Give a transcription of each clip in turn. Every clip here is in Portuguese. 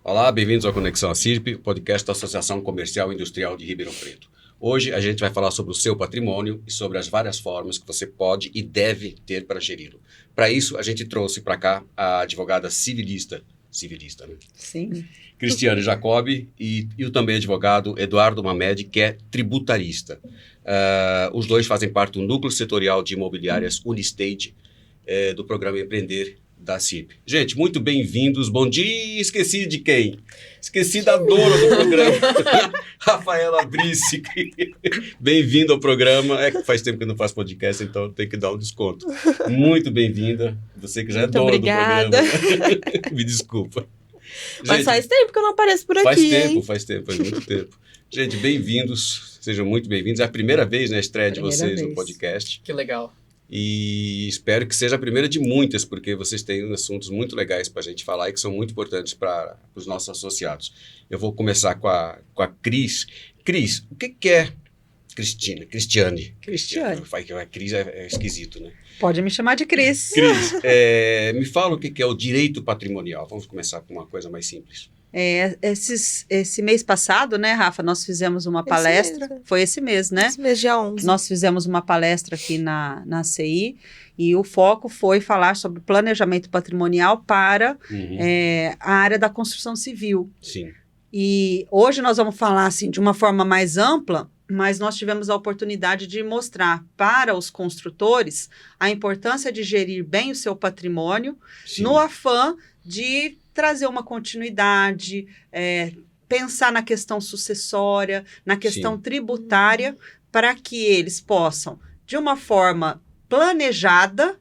Olá, bem-vindos ao Conexão ACIRP, podcast da Associação Comercial e Industrial de Ribeirão Preto. Hoje a gente vai falar sobre o seu patrimônio e sobre as várias formas que você pode e deve ter para geri-lo. Para isso, a gente trouxe para cá a advogada civilista, né? Sim. Cristiane Jacobi e o também advogado Eduardo Mamed, que é tributarista. Os dois fazem parte do núcleo setorial de imobiliárias Unistage, do programa Empreender da CIRP. Gente, muito bem-vindos. Bom dia. Esqueci de quem? Esqueci da dona do programa, Rafaela Brice. Bem-vindo ao programa. É que faz tempo que eu não faço podcast, então tem que dar um desconto. Muito bem-vinda. Você que já é dona do programa. Me desculpa. Mas gente, faz tempo que eu não apareço por aqui, faz muito tempo. Gente, bem-vindos. Sejam muito bem-vindos. É a primeira vez na estreia de vocês no podcast. Que legal. E espero que seja a primeira de muitas, porque vocês têm assuntos muito legais para a gente falar e que são muito importantes para os nossos associados. Eu vou começar com a Cris. Cris, o que é Cristiane? Cristiane. Cris é esquisito, né? Pode me chamar de Cris. Cris, me fala o que é o direito patrimonial. Vamos começar com uma coisa mais simples. Esse mês passado, né, Rafa, nós fizemos uma palestra, foi esse mês, né? Esse mês, dia 11. Nós fizemos uma palestra aqui na CI e o foco foi falar sobre planejamento patrimonial para a área da construção civil. Sim. E hoje nós vamos falar, assim, de uma forma mais ampla, mas nós tivemos a oportunidade de mostrar para os construtores a importância de gerir bem o seu patrimônio, sim, no afã de trazer uma continuidade, pensar na questão sucessória, na questão, sim, tributária, para que eles possam, de uma forma planejada,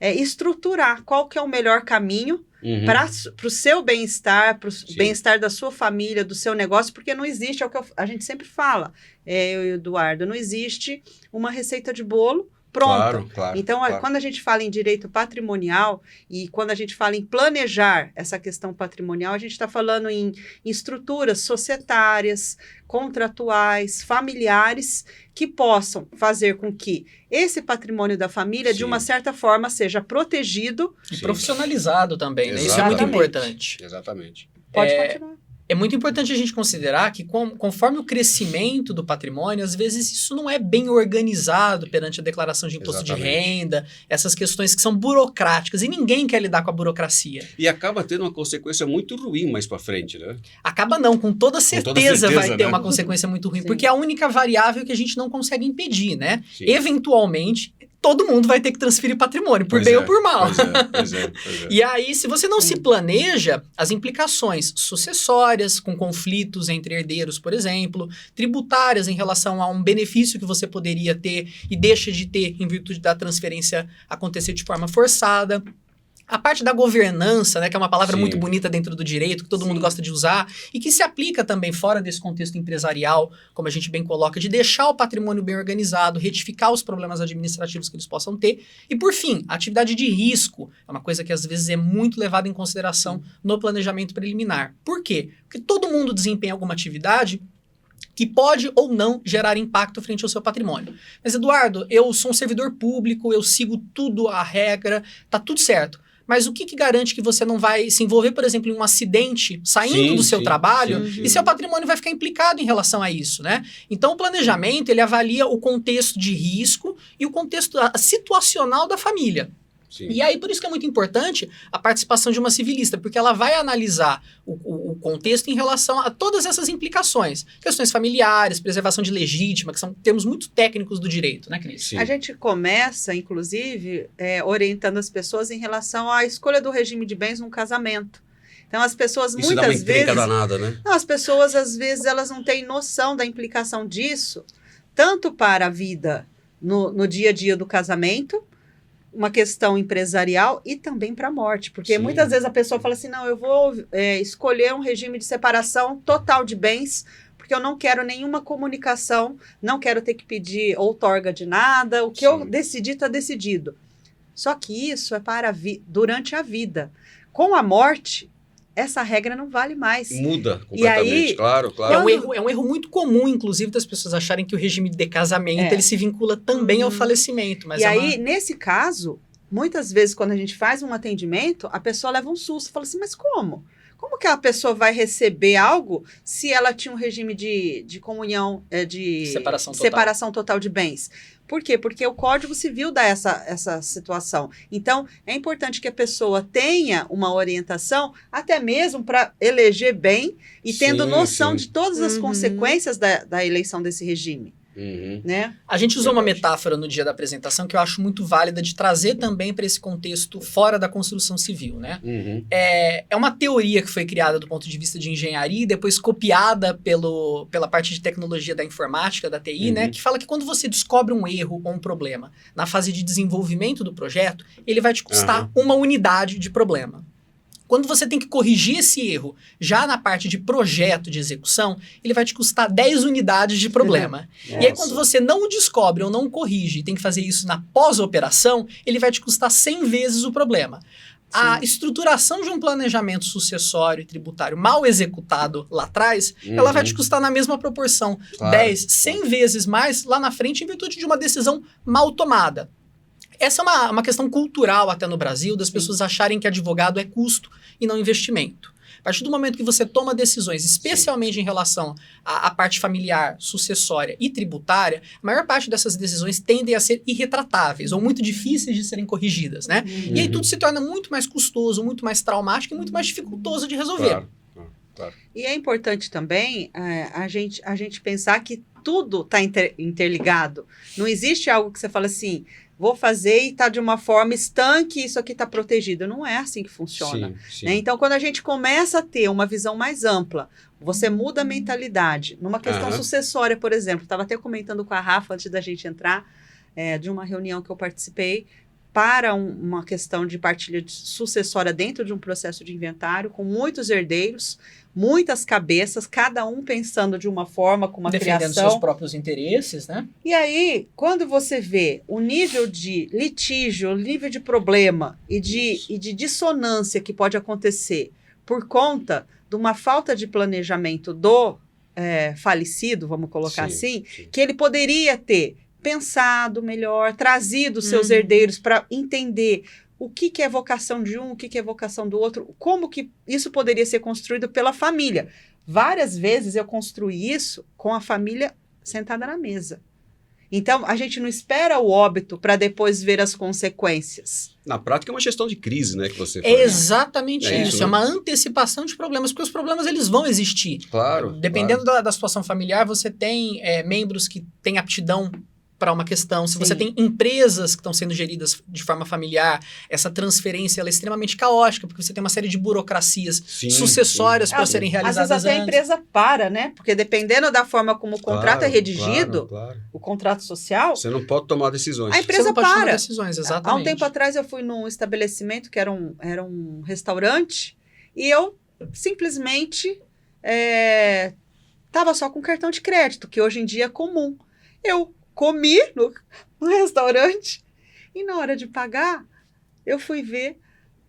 estruturar qual que é o melhor caminho para o seu bem-estar, para o bem-estar da sua família, do seu negócio, porque não existe, é o que a gente sempre fala, eu e o Eduardo, não existe uma receita de bolo pronta. Claro, então, quando a gente fala em direito patrimonial e quando a gente fala em planejar essa questão patrimonial, a gente está falando em estruturas societárias, contratuais, familiares, que possam fazer com que esse patrimônio da família, sim, de uma certa forma, seja protegido. E profissionalizado também, né? Isso é muito importante. Exatamente. Pode continuar. É muito importante a gente considerar que conforme o crescimento do patrimônio, às vezes isso não é bem organizado perante a declaração de imposto, exatamente, de renda, essas questões que são burocráticas e ninguém quer lidar com a burocracia. E acaba tendo uma consequência muito ruim mais para frente, né? Acaba não, com toda certeza vai ter, né, uma consequência muito ruim, sim, porque é a única variável que a gente não consegue impedir, né? Sim. Eventualmente, todo mundo vai ter que transferir patrimônio, por bem ou por mal. Pois é. E aí, se você não se planeja, as implicações sucessórias, com conflitos entre herdeiros, por exemplo, tributárias em relação a um benefício que você poderia ter e deixa de ter em virtude da transferência acontecer de forma forçada. A parte da governança, né, que é uma palavra, sim, muito bonita dentro do direito, que todo, sim, mundo gosta de usar, e que se aplica também fora desse contexto empresarial, como a gente bem coloca, de deixar o patrimônio bem organizado, retificar os problemas administrativos que eles possam ter. E, por fim, a atividade de risco é uma coisa que às vezes é muito levada em consideração no planejamento preliminar. Por quê? Porque todo mundo desempenha alguma atividade que pode ou não gerar impacto frente ao seu patrimônio. Mas, Eduardo, eu sou um servidor público, eu sigo tudo a regra, tá tudo certo. Mas o que garante que você não vai se envolver, por exemplo, em um acidente saindo do seu trabalho e seu patrimônio vai ficar implicado em relação a isso, né? Então, o planejamento, ele avalia o contexto de risco e o contexto situacional da família. Sim. E aí, por isso que é muito importante a participação de uma civilista, porque ela vai analisar o contexto em relação a todas essas implicações. Questões familiares, preservação de legítima, que são termos muito técnicos do direito, né, Cris? Sim. A gente começa, inclusive, orientando as pessoas em relação à escolha do regime de bens num casamento. Então, as pessoas isso muitas dá uma vezes... danada, né? Não, as pessoas, às vezes, elas não têm noção da implicação disso, tanto para a vida no dia a dia do casamento, uma questão empresarial e também para a morte, porque, sim, muitas vezes a pessoa fala assim, não, eu vou escolher um regime de separação total de bens, porque eu não quero nenhuma comunicação, não quero ter que pedir outorga de nada, o que, sim, eu decidi está decidido. Só que isso é para durante a vida. Com a morte, essa regra não vale mais. Muda completamente, e aí, claro. É um erro muito comum, inclusive, das pessoas acharem que o regime de casamento ele se vincula também ao falecimento. Mas nesse caso, muitas vezes, quando a gente faz um atendimento, a pessoa leva um susto, fala assim, mas como? Como que a pessoa vai receber algo se ela tinha um regime de comunhão, de separação total de bens? Por quê? Porque o Código Civil dá essa situação. Então, é importante que a pessoa tenha uma orientação, até mesmo para eleger bem e tendo noção de todas as consequências da eleição desse regime. Né? A gente usou uma metáfora no dia da apresentação que eu acho muito válida de trazer também para esse contexto fora da construção civil, né? É uma teoria que foi criada do ponto de vista de engenharia e depois copiada pela parte de tecnologia da informática, da TI, né? Que fala que quando você descobre um erro ou um problema na fase de desenvolvimento do projeto, ele vai te custar uma unidade de problema. Quando você tem que corrigir esse erro já na parte de projeto de execução, ele vai te custar 10 unidades de problema. E aí, quando você não o descobre ou não o corrige e tem que fazer isso na pós-operação, ele vai te custar 100 vezes o problema. A estruturação de um planejamento sucessório e tributário mal executado lá atrás, ela vai te custar na mesma proporção, 10, 100 vezes mais lá na frente em virtude de uma decisão mal tomada. Essa é uma questão cultural até no Brasil, das pessoas acharem que advogado é custo e não investimento. A partir do momento que você toma decisões, especialmente em relação à parte familiar, sucessória e tributária, a maior parte dessas decisões tendem a ser irretratáveis ou muito difíceis de serem corrigidas, né? E aí tudo se torna muito mais custoso, muito mais traumático e muito mais dificultoso de resolver. Claro. E é importante também a gente pensar que tudo está interligado. Não existe algo que você fala assim... Vou fazer e está de uma forma estanque, isso aqui está protegido. Não é assim que funciona. Né? Então, quando a gente começa a ter uma visão mais ampla, você muda a mentalidade. Numa questão sucessória, por exemplo, estava até comentando com a Rafa antes da gente entrar, de uma reunião que eu participei, para uma questão de partilha sucessória dentro de um processo de inventário, com muitos herdeiros, muitas cabeças, cada um pensando de uma forma, com uma defendendo criação. Seus próprios interesses, né? E aí, quando você vê o nível de litígio, o nível de problema e de dissonância que pode acontecer por conta de uma falta de planejamento do falecido, vamos colocar assim, que ele poderia ter pensado melhor, trazido seus herdeiros para entender o que é vocação de um, o que é vocação do outro, como que isso poderia ser construído pela família. Várias vezes eu construí isso com a família sentada na mesa. Então, a gente não espera o óbito para depois ver as consequências. Na prática, é uma gestão de crise, né, que você faz. É exatamente isso. Né? É uma antecipação de problemas, porque os problemas eles vão existir. Claro. Dependendo da situação familiar, você tem membros que têm aptidão para uma questão. Se você tem empresas que estão sendo geridas de forma familiar, essa transferência ela é extremamente caótica, porque você tem uma série de burocracias sucessórias para serem realizadas às vezes até a empresa para, né? Porque dependendo da forma como o contrato é redigido, o contrato social... Você não pode tomar decisões. A empresa você não pode para. tomar decisões, exatamente. Há um tempo atrás eu fui num estabelecimento que era um restaurante e eu simplesmente estava só com cartão de crédito, que hoje em dia é comum. Eu comi no restaurante e na hora de pagar, eu fui ver,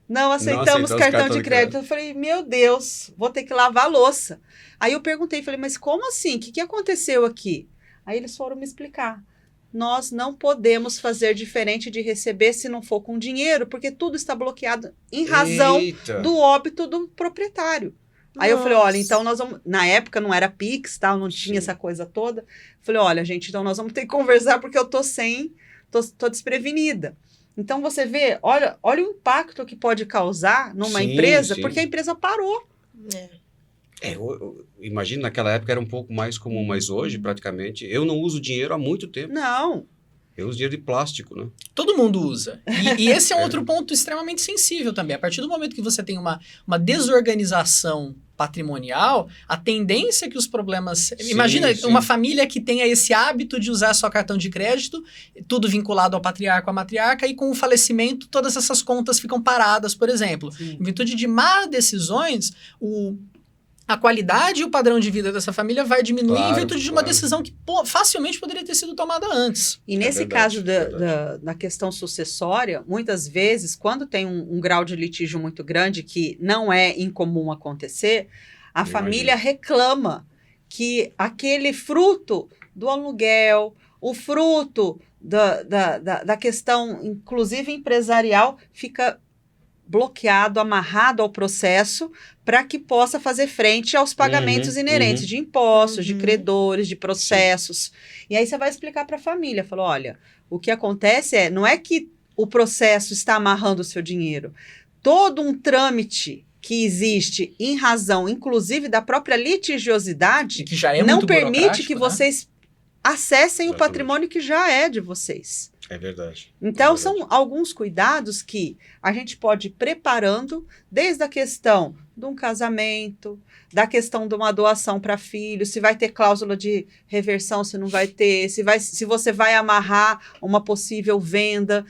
não aceitamos cartão de crédito. Eu falei, meu Deus, vou ter que lavar a louça. Aí eu perguntei, falei, mas como assim? O que aconteceu aqui? Aí eles foram me explicar. Nós não podemos fazer diferente de receber se não for com dinheiro, porque tudo está bloqueado em razão do óbito do proprietário. Aí eu falei, olha, então nós vamos... Na época não era Pix, tal, não tinha essa coisa toda. Falei, olha, gente, então nós vamos ter que conversar porque eu tô desprevenida. Então você vê, olha o impacto que pode causar numa empresa, porque a empresa parou. Eu imagino, naquela época era um pouco mais comum, mas hoje, praticamente, eu não uso dinheiro há muito tempo. Não. Eu uso dinheiro de plástico, né? Todo mundo usa. E esse é um outro ponto extremamente sensível também. A partir do momento que você tem uma desorganização patrimonial, a tendência é que os problemas... Imagina uma família que tenha esse hábito de usar só cartão de crédito, tudo vinculado ao patriarca ou à matriarca, e com o falecimento todas essas contas ficam paradas, por exemplo. Em virtude de más decisões, a qualidade e o padrão de vida dessa família vai diminuir em virtude de uma decisão que facilmente poderia ter sido tomada antes. E nesse caso da questão sucessória, muitas vezes, quando tem um grau de litígio muito grande, que não é incomum acontecer, a família reclama que aquele fruto do aluguel, o fruto da questão, inclusive empresarial, fica bloqueado, amarrado ao processo para que possa fazer frente aos pagamentos inerentes de impostos, de credores, de processos. E aí você vai explicar para a família, falou, olha, o que acontece não é que o processo está amarrando o seu dinheiro, todo um trâmite que existe em razão, inclusive, da própria litigiosidade, que já é não muito permite que né? vocês acessem Exatamente. o patrimônio que já é de vocês. É verdade. Então, são alguns cuidados que a gente pode ir preparando, desde a questão de um casamento, da questão de uma doação para filho, se vai ter cláusula de reversão, se não vai ter, se você vai amarrar uma possível venda.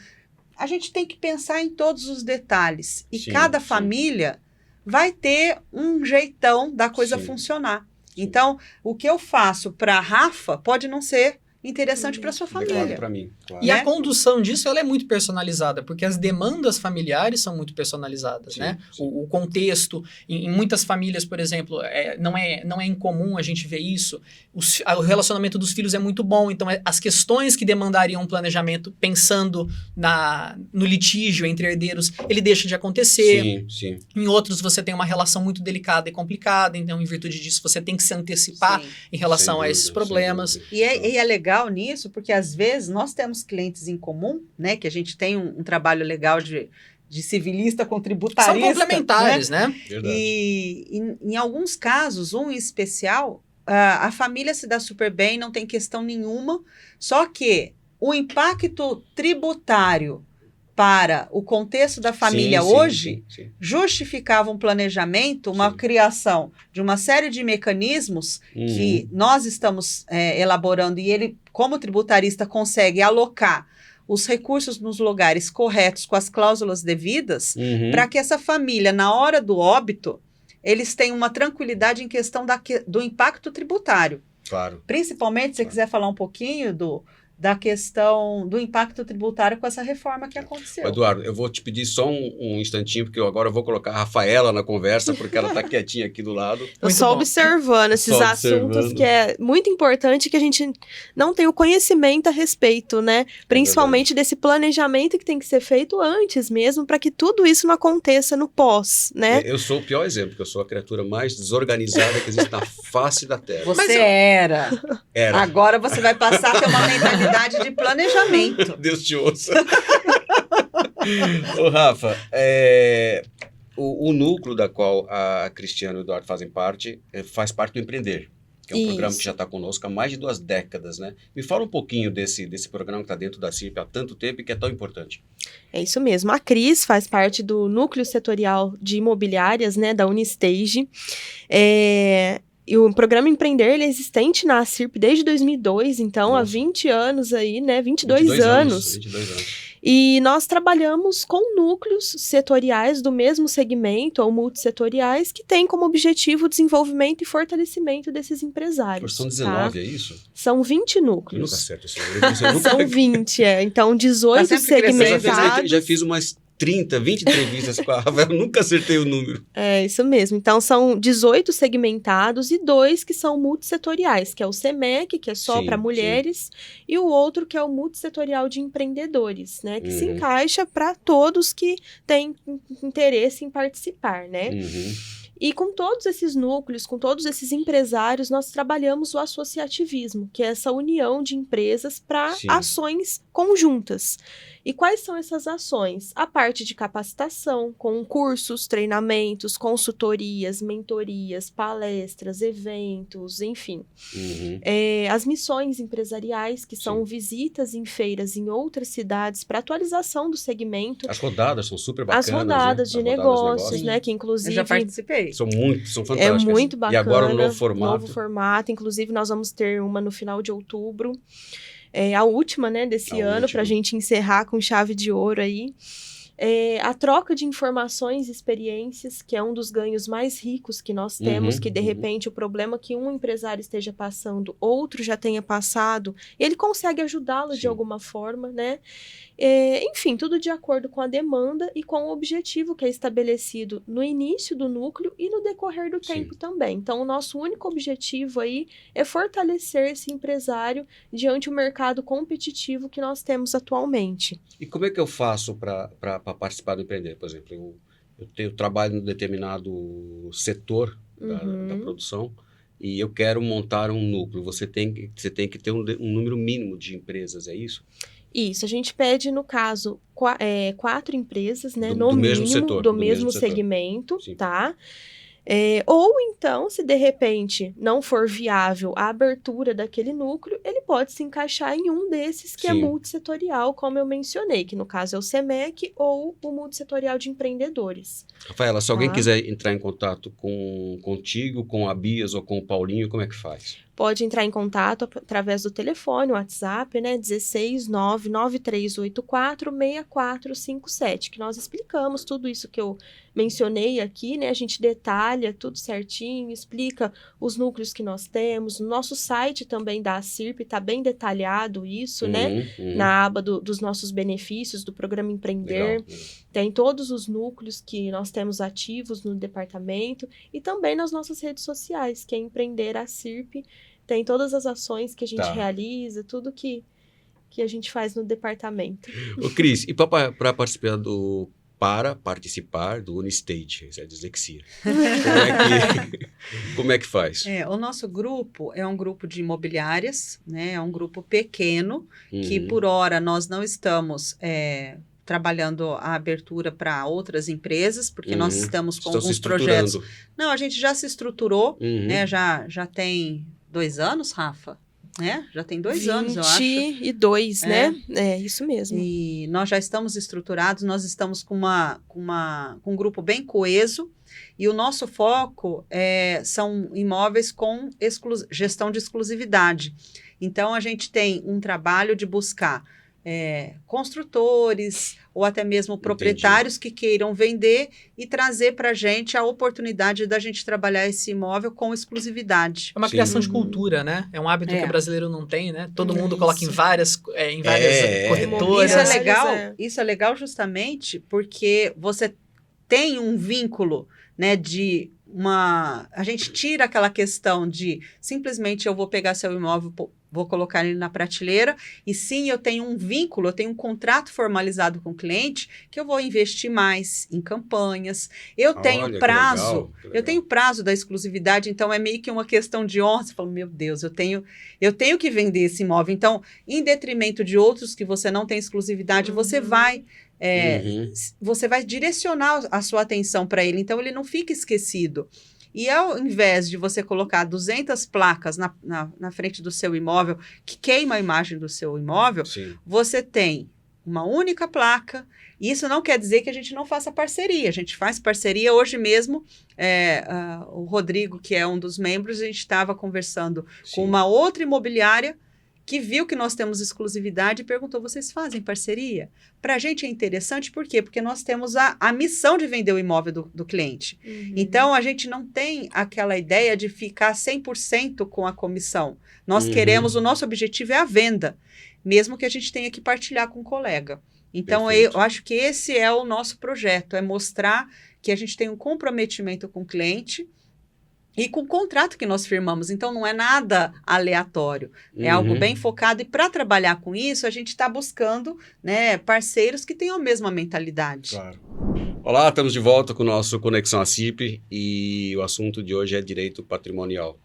A gente tem que pensar em todos os detalhes. E cada família vai ter um jeitão da coisa funcionar. Então, o que eu faço para a Rafa pode não ser interessante para sua família. Para mim, claro. E a condução disso ela é muito personalizada, porque as demandas familiares são muito personalizadas, né? O contexto, em muitas famílias, por exemplo, não é incomum a gente ver isso. O relacionamento dos filhos é muito bom, então as questões que demandariam um planejamento pensando no litígio entre herdeiros, ele deixa de acontecer. Sim. Em outros você tem uma relação muito delicada e complicada, então em virtude disso você tem que se antecipar em relação a esses problemas. E é legal nisso, porque às vezes nós temos clientes em comum, né, que a gente tem um trabalho legal de civilista com tributarista. São complementares, né? Verdade. E em alguns casos, um em especial, a família se dá super bem, não tem questão nenhuma, só que o impacto tributário para o contexto da família hoje justificava um planejamento, uma criação de uma série de mecanismos que nós estamos elaborando e ele, como tributarista, consegue alocar os recursos nos lugares corretos com as cláusulas devidas para que essa família, na hora do óbito, eles tenham uma tranquilidade em questão do impacto tributário. Claro. Principalmente, se você quiser falar um pouquinho da questão do impacto tributário com essa reforma que aconteceu. Eduardo, eu vou te pedir só um instantinho, porque agora eu vou colocar a Rafaela na conversa, porque ela está quietinha aqui do lado. Eu só observando esses assuntos que é muito importante que a gente não tem o conhecimento a respeito, né? Principalmente desse planejamento que tem que ser feito antes mesmo, para que tudo isso não aconteça no pós, né? Eu sou o pior exemplo, porque eu sou a criatura mais desorganizada que existe na face da Terra. Você era. Agora você vai passar a ter uma mentalidade de planejamento. Deus te ouça. Ô, Rafa, o núcleo da qual a Cristiana e o Eduardo fazem parte, faz parte do Empreender, que é um programa que já está conosco há mais de 2 décadas, né? Me fala um pouquinho desse programa que está dentro da CIRP há tanto tempo e que é tão importante. É isso mesmo. A Cris faz parte do Núcleo Setorial de Imobiliárias, né, da Unistage. E o programa Empreender, ele é existente na CIRP desde 2002, então há 20 anos aí, né? 22 anos. 22 anos. E nós trabalhamos com núcleos setoriais do mesmo segmento ou multissetoriais que têm como objetivo o desenvolvimento e fortalecimento desses empresários. São 19, é isso? São 20 núcleos. Eu nunca acerto esse número. São 20, Então 18 segmentados. Já fiz umas 30, 20 entrevistas com a Rafael, nunca acertei o número. É, isso mesmo. Então, são 18 segmentados e 2 que são multissetoriais, que é o SEMEC, que é só para mulheres, e o outro que é o multissetorial de empreendedores, né? Que se encaixa para todos que têm interesse em participar, né? E com todos esses núcleos, com todos esses empresários, nós trabalhamos o associativismo, que é essa união de empresas para ações conjuntas. E quais são essas ações? A parte de capacitação, com cursos, treinamentos, consultorias, mentorias, palestras, eventos, enfim. As missões empresariais, que são visitas em feiras em outras cidades para atualização do segmento. As rodadas são super bacanas. As rodadas de negócios, né? Que inclusive... Eu já participei. São fantásticas. É muito bacana. E agora um novo formato. Novo formato. Inclusive, nós vamos ter uma no final de outubro. A última, né, desse ano, para a gente encerrar com chave de ouro aí. A troca de informações e experiências, que é um dos ganhos mais ricos que nós temos, que de repente o problema que um empresário esteja passando, outro já tenha passado, ele consegue ajudá-lo de alguma forma, né? Enfim, tudo de acordo com a demanda e com o objetivo que é estabelecido no início do núcleo e no decorrer do tempo também. Então, o nosso único objetivo aí é fortalecer esse empresário diante do mercado competitivo que nós temos atualmente. E como é que eu faço para participar do Empreender. Por exemplo, eu trabalho em determinado setor da produção e eu quero montar um núcleo. Você tem que ter um número mínimo de empresas, é isso? Isso, a gente pede, no caso, 4 empresas, né, Do mesmo setor, do mesmo segmento, Sim. tá? Ou então, se de repente não for viável a abertura daquele núcleo, ele pode se encaixar em um desses que é Sim. multissetorial, como eu mencionei, que no caso é o SEMEC ou o multissetorial de empreendedores. Rafaela, se alguém Tá. quiser entrar em contato contigo, com a Bias ou com o Paulinho, como é que faz? Pode entrar em contato através do telefone, WhatsApp, né, 16993846457, que nós explicamos tudo isso que eu mencionei aqui, né, a gente detalha tudo certinho, explica os núcleos que nós temos, no nosso site também da ACIRP está bem detalhado isso, né, na aba dos nossos benefícios do programa Empreender. Legal. Tem todos os núcleos que nós temos ativos no departamento e também nas nossas redes sociais, que é Empreender ACIRP. Tem todas as ações que a gente realiza, tudo que a gente faz no departamento. Ô, Cris, e para participar do Unistage, isso é dislexia, como é que faz? O nosso grupo é um grupo de imobiliárias, né? É um grupo pequeno, que por hora nós não estamos trabalhando a abertura para outras empresas, porque nós estamos com alguns projetos. Não, a gente já se estruturou, né? Já tem 2 anos, Rafa? Né? Já tem 2 anos, eu acho. 22, né? É isso mesmo. E nós já estamos estruturados, nós estamos com um grupo bem coeso, e o nosso foco são imóveis com gestão de exclusividade. Então, a gente tem um trabalho de buscar construtores ou até mesmo proprietários que queiram vender e trazer para a gente a oportunidade da gente trabalhar esse imóvel com exclusividade. É uma criação de cultura, né? É um hábito que o brasileiro não tem, né? Todo mundo coloca em várias corretoras. Isso é legal justamente porque você tem um vínculo, né, de a gente tira aquela questão de simplesmente eu vou pegar seu imóvel, vou colocar ele na prateleira, e sim, eu tenho um vínculo, eu tenho um contrato formalizado com o cliente, que eu vou investir mais em campanhas, eu tenho prazo, eu tenho prazo da exclusividade, então é meio que uma questão de honra, você fala, meu Deus, eu tenho que vender esse imóvel, então, em detrimento de outros que você não tem exclusividade, você vai direcionar a sua atenção para ele, então ele não fica esquecido. E ao invés de você colocar 200 placas na frente do seu imóvel, que queima a imagem do seu imóvel, você tem uma única placa. E isso não quer dizer que a gente não faça parceria. A gente faz parceria. Hoje mesmo, o Rodrigo, que é um dos membros, a gente estava conversando com uma outra imobiliária que viu que nós temos exclusividade e perguntou, vocês fazem parceria? Para a gente é interessante, por quê? Porque nós temos a missão de vender o imóvel do cliente. Então, a gente não tem aquela ideia de ficar 100% com a comissão. Nós queremos, o nosso objetivo é a venda, mesmo que a gente tenha que partilhar com um colega. Então, eu acho que esse é o nosso projeto, é mostrar que a gente tem um comprometimento com o cliente, e com o contrato que nós firmamos. Então, não é nada aleatório. É algo bem focado. E para trabalhar com isso, a gente está buscando, né, parceiros que tenham a mesma mentalidade. Claro. Olá, estamos de volta com o nosso Conexão ACIRP e o assunto de hoje é direito patrimonial.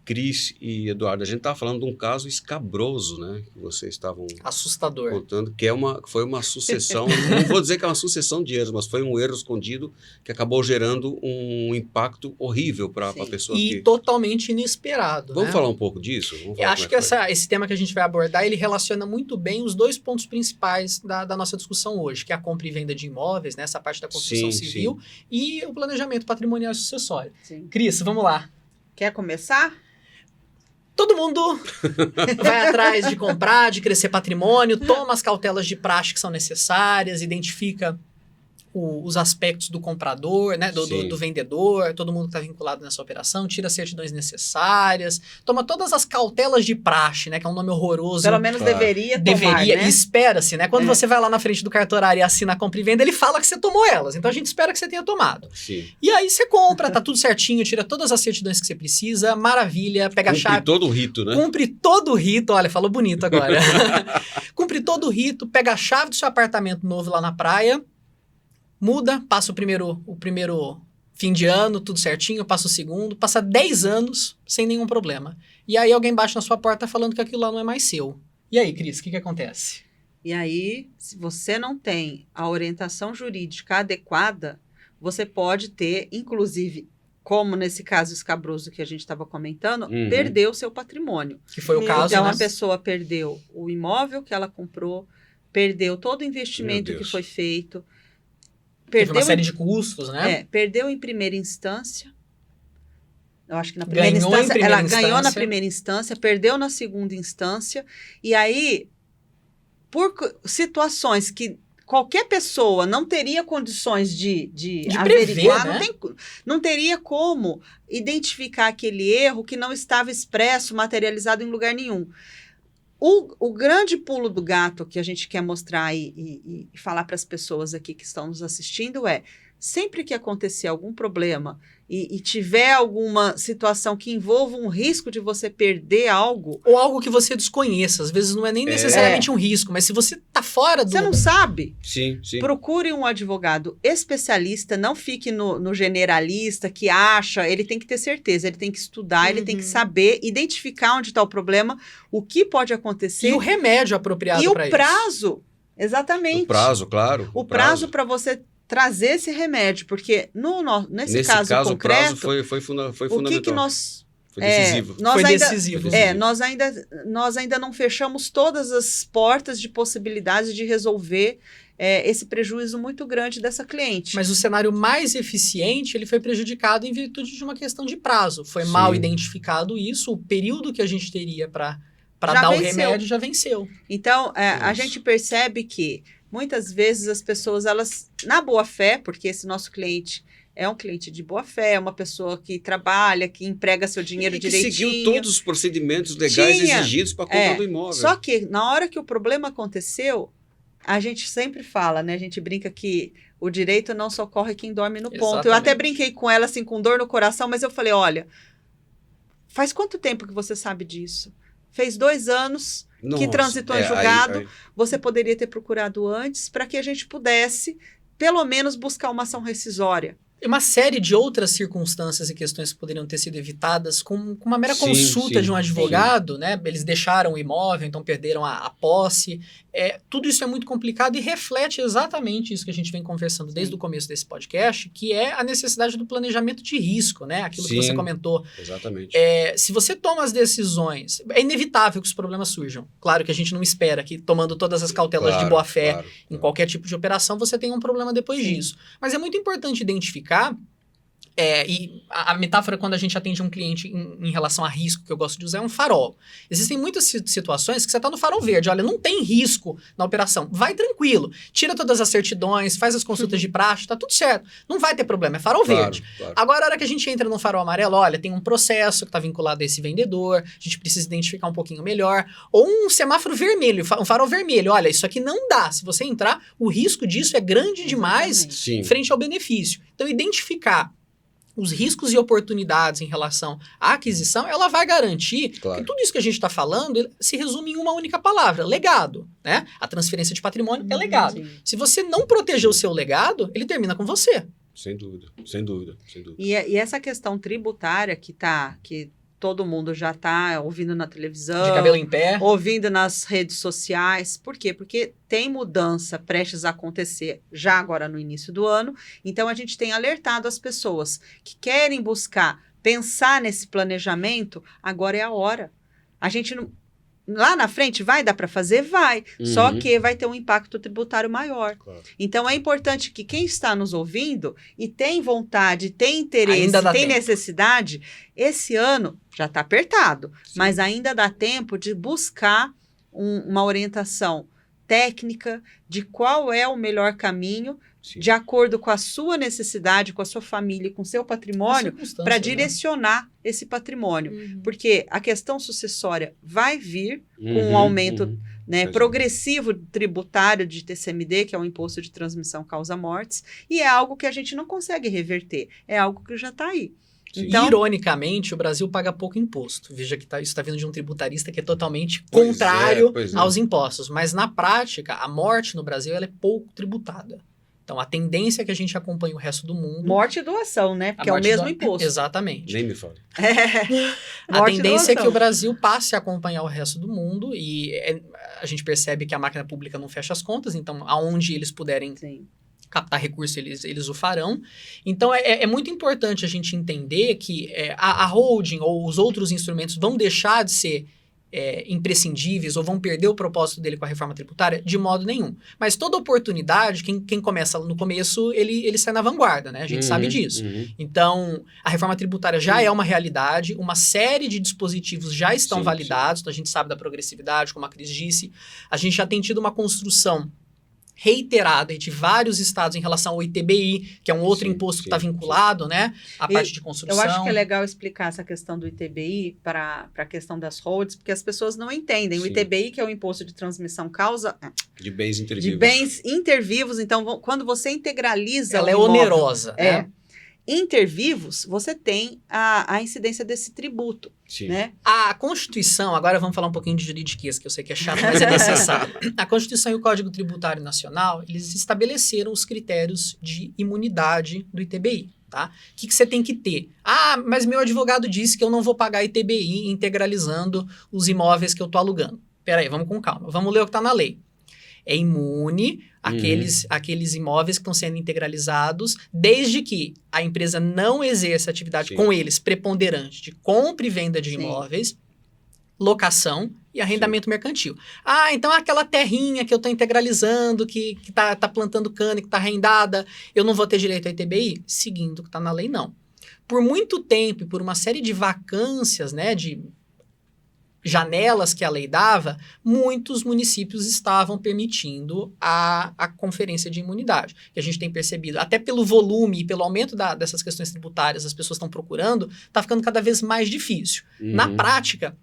Cris e Eduardo, a gente estava falando de um caso escabroso, né? Que vocês estavam assustador contando, que foi uma sucessão, não vou dizer que é uma sucessão de erros, mas foi um erro escondido que acabou gerando um impacto horrível para a pessoa. E totalmente inesperado. Vamos falar um pouco disso? Eu acho que esse tema que a gente vai abordar, ele relaciona muito bem os 2 pontos principais da nossa discussão hoje, que é a compra e venda de imóveis, né? Essa parte da construção civil e o planejamento patrimonial e sucessório. Cris, vamos lá. Quer começar? Todo mundo vai atrás de comprar, de crescer patrimônio, toma as cautelas de praxe que são necessárias, identifica os aspectos do comprador, né, do vendedor, todo mundo que está vinculado nessa operação, tira as certidões necessárias, toma todas as cautelas de praxe, né, que é um nome horroroso. Pelo menos deveria tomar, né? E espera-se, né? Quando você vai lá na frente do cartorário e assina a compra e venda, ele fala que você tomou elas. Então, a gente espera que você tenha tomado. E aí, você compra, tá tudo certinho, tira todas as certidões que você precisa, maravilha, pega a chave. Cumpre todo o rito, né? Cumpre todo o rito, olha, falou bonito agora. Cumpre todo o rito, pega a chave do seu apartamento novo lá na praia, muda, passa o primeiro fim de ano, tudo certinho, passa o segundo, passa 10 anos sem nenhum problema. E aí alguém bate na sua porta falando que aquilo lá não é mais seu. E aí, Cris, o que acontece? E aí, se você não tem a orientação jurídica adequada, você pode ter, inclusive, como nesse caso escabroso que a gente estava comentando, perder o seu patrimônio. Que foi o caso, então, né? a pessoa perdeu o imóvel que ela comprou, perdeu todo o investimento que foi feito, Teve uma série de custos, né? Perdeu em primeira instância. Eu acho que na primeira instância, ela ganhou na primeira instância, perdeu na segunda instância, e aí, por situações que qualquer pessoa não teria condições de averiguar, prever, né? não teria como identificar aquele erro que não estava expresso, materializado em lugar nenhum. O grande pulo do gato que a gente quer mostrar e falar para as pessoas aqui que estão nos assistindo é, sempre que acontecer algum problema e tiver alguma situação que envolva um risco de você perder algo... Ou algo que você desconheça. Às vezes não é nem necessariamente um risco, mas se você tá fora do... Você não sabe? Sim. Procure um advogado especialista, não fique no generalista que acha, ele tem que ter certeza, ele tem que estudar, ele tem que saber, identificar onde está o problema, o que pode acontecer. E o remédio apropriado para isso. E o prazo, exatamente. O prazo, claro. O prazo para você trazer esse remédio, porque nesse caso concreto, o prazo foi fundamental. O que nós... Foi decisivo. Nós ainda não fechamos todas as portas de possibilidades de resolver esse prejuízo muito grande dessa cliente. Mas o cenário mais eficiente, ele foi prejudicado em virtude de uma questão de prazo. Foi mal identificado isso, o período que a gente teria para dar o remédio já venceu. Então, a gente percebe que muitas vezes as pessoas, elas, na boa fé, porque esse nosso cliente é um cliente de boa fé, é uma pessoa que trabalha, que emprega seu dinheiro direitinho. Que seguiu todos os procedimentos legais exigidos para a compra do imóvel. Só que, na hora que o problema aconteceu, a gente sempre fala, né? A gente brinca que o direito não socorre quem dorme no ponto. Exatamente. Eu até brinquei com ela, assim, com dor no coração, mas eu falei, olha, faz quanto tempo que você sabe disso? Fez 2 anos... que transitou em julgado, você poderia ter procurado antes para que a gente pudesse, pelo menos, buscar uma ação rescisória. E uma série de outras circunstâncias e questões que poderiam ter sido evitadas com uma mera consulta de um advogado, né? Eles deixaram o imóvel, então perderam a posse. Tudo isso é muito complicado e reflete exatamente isso que a gente vem conversando desde o começo desse podcast, que é a necessidade do planejamento de risco, né? Aquilo que você comentou. Exatamente. Se você toma as decisões, é inevitável que os problemas surjam. Claro que a gente não espera que, tomando todas as cautelas de boa-fé em qualquer tipo de operação, você tenha um problema depois disso. Mas é muito importante identificar e a metáfora quando a gente atende um cliente em relação a risco que eu gosto de usar é um farol. Existem muitas situações que você está no farol verde. Olha, não tem risco na operação. Vai tranquilo. Tira todas as certidões, faz as consultas de praxe, tá tudo certo. Não vai ter problema, é farol verde. Claro. Agora, a hora que a gente entra no farol amarelo, olha, tem um processo que está vinculado a esse vendedor, a gente precisa identificar um pouquinho melhor. Ou um semáforo vermelho, um farol vermelho. Olha, isso aqui não dá. Se você entrar, o risco disso é grande demais frente ao benefício. Então, identificar os riscos e oportunidades em relação à aquisição, ela vai garantir que tudo isso que a gente está falando se resume em uma única palavra, legado, né? A transferência de patrimônio é legado. Sim. Se você não proteger o seu legado, ele termina com você. Sem dúvida. E essa questão tributária que todo mundo já está ouvindo na televisão, de cabelo em pé, ouvindo nas redes sociais. Por quê? Porque tem mudança prestes a acontecer já agora no início do ano. Então, a gente tem alertado as pessoas que querem pensar nesse planejamento, agora é a hora. A gente não... Lá na frente vai dar para fazer? Vai. Só que vai ter um impacto tributário maior. Claro. Então, é importante que quem está nos ouvindo e tem vontade, tem interesse, tem necessidade, esse ano já está apertado, mas ainda dá tempo de buscar uma orientação técnica de qual é o melhor caminho, de acordo com a sua necessidade, com a sua família, com o seu patrimônio, para direcionar esse patrimônio. Porque a questão sucessória vai vir com um aumento progressivo tributário de TCMD, que é o Imposto de Transmissão Causa-Mortes, e é algo que a gente não consegue reverter, é algo que já está aí. Então, ironicamente, o Brasil paga pouco imposto. Veja que isso está vindo de um tributarista que é totalmente contrário aos impostos. Mas, na prática, a morte no Brasil ela é pouco tributada. Então, a tendência é que a gente acompanhe o resto do mundo. Morte e doação, né? Porque é o mesmo imposto. Exatamente. Nem me fala. A tendência é que o Brasil passe a acompanhar o resto do mundo e a gente percebe que a máquina pública não fecha as contas, então, aonde eles puderem captar recursos, eles o farão. Então, é muito importante a gente entender que a holding ou os outros instrumentos vão deixar de ser imprescindíveis ou vão perder o propósito dele com a reforma tributária? De modo nenhum. Mas toda oportunidade, quem começa no começo, ele sai na vanguarda, né? A gente sabe disso. Então, a reforma tributária já é uma realidade, uma série de dispositivos já estão validados, então a gente sabe da progressividade, como a Cris disse. A gente já tem tido uma construção reiterada de vários estados em relação ao ITBI, que é um outro imposto que está vinculado, né, à parte de construção. Eu acho que é legal explicar essa questão do ITBI para a questão das holds, porque as pessoas não entendem. O ITBI, que é o imposto de transmissão causa... De bens intervivos. De bens intervivos. Então, quando você integraliza ela é onerosa, né? Intervivos, você tem a incidência desse tributo. Sim. Né? A Constituição, agora vamos falar um pouquinho de juridiquês, que eu sei que é chato, mas é necessário. A Constituição e o Código Tributário Nacional, eles estabeleceram os critérios de imunidade do ITBI. Tá? O que você tem que ter? Ah, mas meu advogado disse que eu não vou pagar ITBI integralizando os imóveis que eu estou alugando. Peraí, vamos com calma. Vamos ler o que está na lei. É imune aqueles imóveis que estão sendo integralizados, desde que a empresa não exerça atividade com eles preponderante de compra e venda de imóveis, locação e arrendamento mercantil. Ah, então aquela terrinha que eu estou integralizando, que tá plantando cana, que está arrendada, eu não vou ter direito a ITBI? Seguindo o que está na lei, não. Por muito tempo e por uma série de vacâncias, né, de janelas que a lei dava, muitos municípios estavam permitindo a conferência de imunidade. Que a gente tem percebido, até pelo volume e pelo aumento dessas questões tributárias, as pessoas estão procurando, está ficando cada vez mais difícil. Na prática,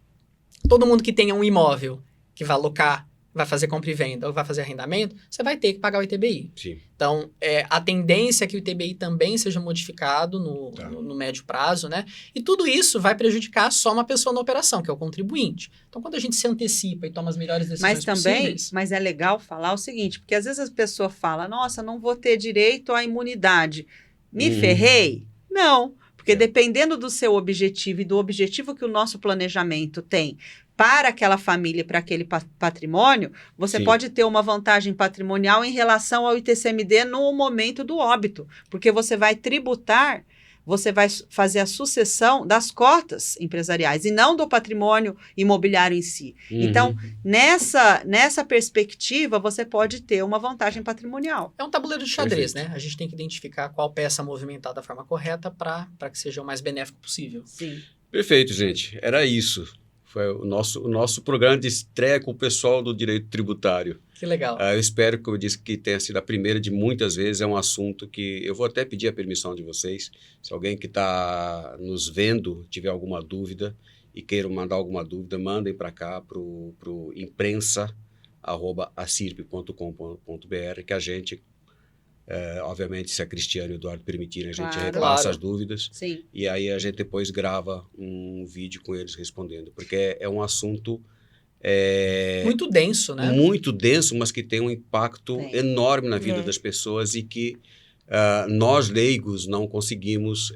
todo mundo que tenha um imóvel que vai alocar, vai fazer compra e venda ou vai fazer arrendamento, você vai ter que pagar o ITBI. Sim. Então, a tendência é que o ITBI também seja modificado no médio prazo, né? E tudo isso vai prejudicar só uma pessoa na operação, que é o contribuinte. Então, quando a gente se antecipa e toma as melhores decisões possíveis... Mas é legal falar o seguinte, porque às vezes a pessoa fala, nossa, não vou ter direito à imunidade. Me ferrei? Não, porque dependendo do seu objetivo e do objetivo que o nosso planejamento tem para aquela família, para aquele patrimônio, você pode ter uma vantagem patrimonial em relação ao ITCMD no momento do óbito, porque você vai tributar, você vai fazer a sucessão das cotas empresariais e não do patrimônio imobiliário em si. Então, nessa perspectiva, você pode ter uma vantagem patrimonial. É um tabuleiro de xadrez, né? A gente tem que identificar qual peça movimentar da forma correta para que seja o mais benéfico possível. Sim. Perfeito, gente. Era isso. Foi o nosso programa de estreia com o pessoal do direito tributário. Que legal. Eu espero, como eu disse, que tenha sido a primeira de muitas vezes. É um assunto que eu vou até pedir a permissão de vocês. Se alguém que está nos vendo tiver alguma dúvida e queira mandar alguma dúvida, mandem para cá, para o imprensa@acirp.com.br, que a gente... obviamente, se a Cristiane e o Eduardo permitirem, a gente repassa as dúvidas. Sim. E aí a gente depois grava um vídeo com eles respondendo. Porque é um assunto... muito denso, né? Muito denso, mas que tem um impacto enorme na vida das pessoas e que nós, leigos, não conseguimos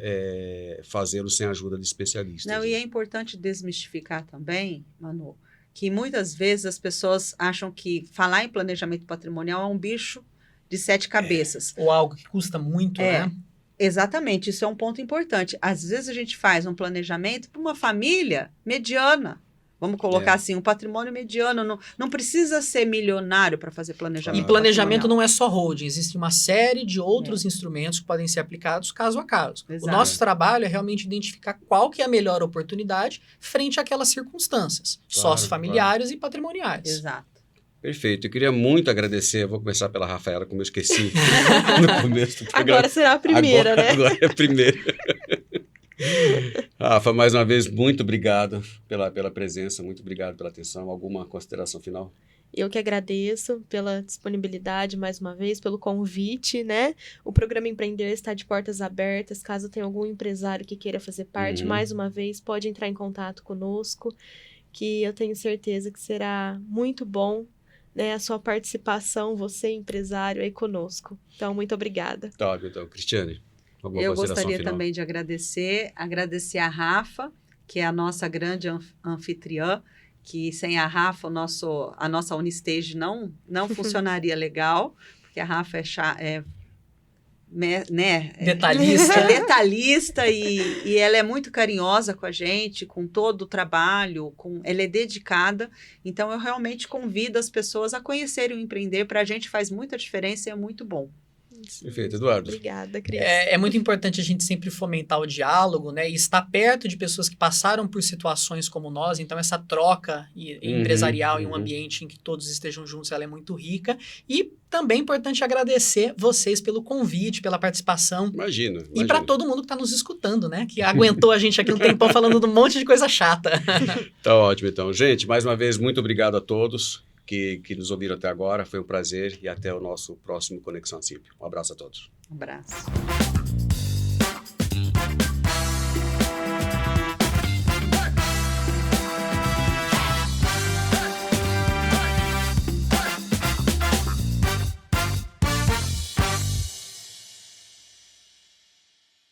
fazê-lo sem a ajuda de especialistas. Não, e é importante desmistificar também, Manu, que muitas vezes as pessoas acham que falar em planejamento patrimonial é um bicho de 7 cabeças. Ou algo que custa muito, né? Exatamente, isso é um ponto importante. Às vezes a gente faz um planejamento para uma família mediana. Vamos colocar assim, um patrimônio mediano. Não precisa ser milionário para fazer planejamento. E planejamento não é só holding. Existe uma série de outros instrumentos que podem ser aplicados caso a caso. Exato. O nosso trabalho é realmente identificar qual que é a melhor oportunidade frente àquelas circunstâncias. Sociofamiliares e patrimoniais. Exato. Perfeito. Eu queria muito agradecer. Eu vou começar pela Rafaela, como eu esqueci no começo do programa. Agora será a primeira, né? Agora é a primeira. Rafa, mais uma vez, muito obrigado pela presença, muito obrigado pela atenção. Alguma consideração final? Eu que agradeço pela disponibilidade mais uma vez, pelo convite, né? O programa Empreender está de portas abertas. Caso tenha algum empresário que queira fazer parte, mais uma vez, pode entrar em contato conosco, que eu tenho certeza que será muito bom né, a sua participação, você empresário, aí conosco. Então, muito obrigada. Tá ótimo, então. Cristiane, alguma Eu consideração gostaria final? também de agradecer a Rafa, que é a nossa grande anfitriã, que sem a Rafa a nossa Unistage não funcionaria legal, porque a Rafa Detalhista. é detalhista e ela é muito carinhosa com a gente, com todo o trabalho, ela é dedicada. Então, eu realmente convido as pessoas a conhecerem o Empreender. Para a gente faz muita diferença e é muito bom. Perfeito, Eduardo. Obrigada, Cris. É muito importante a gente sempre fomentar o diálogo, né? E estar perto de pessoas que passaram por situações como nós. Então, essa troca empresarial em um ambiente em que todos estejam juntos, ela é muito rica. E também é importante agradecer vocês pelo convite, pela participação. Imagina. E para todo mundo que está nos escutando, né? Que aguentou a gente aqui um tempão falando de um monte de coisa chata. Tá ótimo, então. Gente, mais uma vez, muito obrigado a todos que nos ouviram até agora. Foi um prazer e até o nosso próximo Conexão CIP. Um abraço a todos. Um abraço.